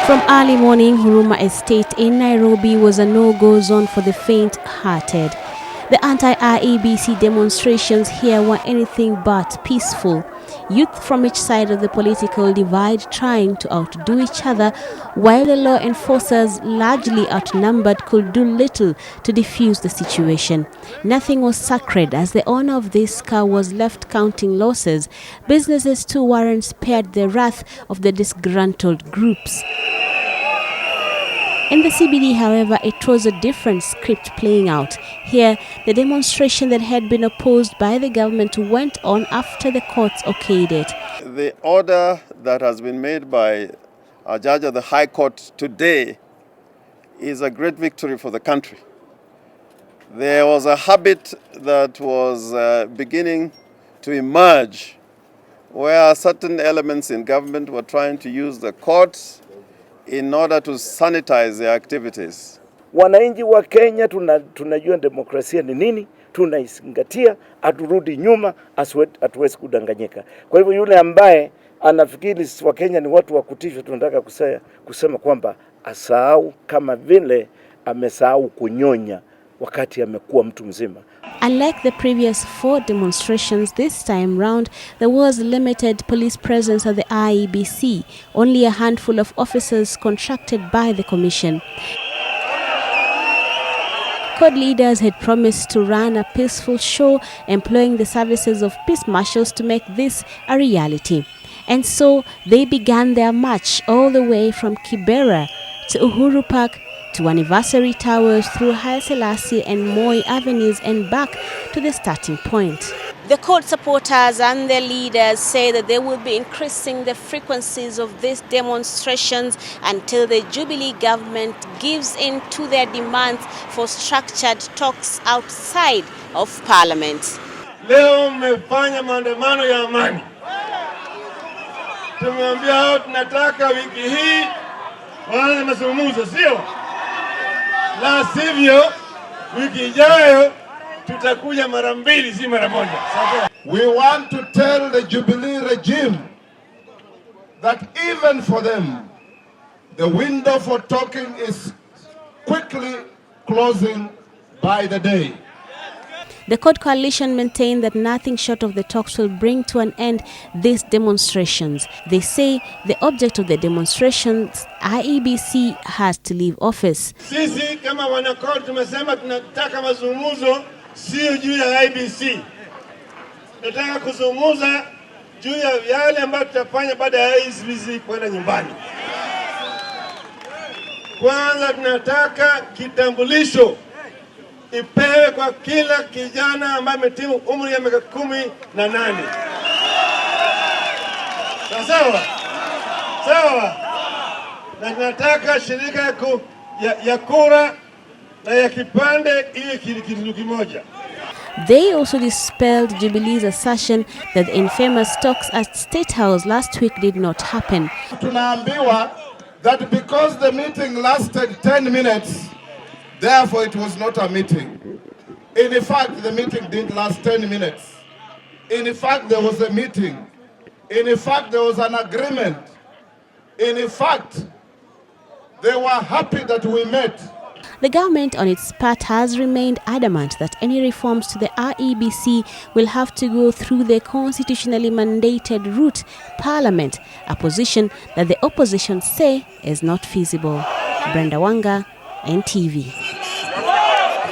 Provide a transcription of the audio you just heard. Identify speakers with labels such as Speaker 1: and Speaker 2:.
Speaker 1: From early morning, Huruma Estate in Nairobi was a no-go zone for the faint-hearted. The anti-IEBC demonstrations here were anything but peaceful. Youth from each side of the political divide trying to outdo each other, while the law enforcers, largely outnumbered, could do little to defuse the situation. Nothing was sacred as the owner of this car was left counting losses. Businesses too weren't spared the wrath of the disgruntled groups. In the CBD, however, it was a different script playing out. Here, the demonstration that had been opposed by the government went on after the courts okayed it.
Speaker 2: The order that has been made by a judge of the High Court today is a great victory for the country. There was a habit that was beginning to emerge where certain elements in government were trying to use the courts in order to sanitize their activities.
Speaker 3: Wananchi wa Kenya tunajua demokrasia ni nini, tunaizingatia, aturudi nyuma, hatuwezi kudanganyika. Kwa hivyo yule ambaye anafikiri wa Kenya ni watu wa kutishwa, tunataka kusema kwamba asahau kama vile amesahau kunyonya wakati amekuwa mtu mzima.
Speaker 1: Unlike the previous 4 demonstrations, this time round there was limited police presence at the IEBC, only a handful of officers contracted by the commission. Code leaders had promised to run a peaceful show, employing the services of peace marshals to make this a reality. And so they began their march all the way from Kibera to Uhuru Park to Anniversary Towers through Haile Selassie and Moi Avenues and back to the starting point. The code supporters and their leaders say that they will be increasing the frequencies of these demonstrations until the Jubilee government gives in to their demands for structured talks outside of Parliament.
Speaker 4: Leo mmefanya maandamano ya amani. Tumeambia hao tunataka wiki hii waanze mazungumzo, sio? La sivyo wiki ijayo tutakuja mara mbili si mara moja.
Speaker 5: We want to tell the Jubilee regime that even for them the window for talking is quickly closing by the day.
Speaker 1: The Code Coalition maintained that nothing short of the talks will bring to an end these demonstrations. They say the object of the demonstrations, IEBC has to leave office.
Speaker 4: Sisi kama wanakodi tumesema tunataka mazungumzo sio juu ya IEBC. Tunataka kuzungumza juu ya yale ambayo tutafanya baada ya IEBC kwenda nyumbani. Kwanza tunataka kitambulisho ipewe kwa kila kijana ambaye ametimu umri ya miaka 18. Sawa? Sawa. Na tunataka shirika ya kura na ya kipande iwe kitu kimoja.
Speaker 1: They also dispelled Jubilee's assertion that the infamous talks at State House last week did not happen.
Speaker 5: Tunaambiwa that because the meeting lasted 10 minutes, therefore it was not a meeting. In fact, the meeting didn't last 10 minutes. In fact, there was a meeting. In fact, there was an agreement. In fact, they were happy that we met.
Speaker 1: The government on its part has remained adamant that any reforms to the IEBC will have to go through the constitutionally mandated route, Parliament, a position that the opposition say is not feasible. Brenda, Wanga, NTV.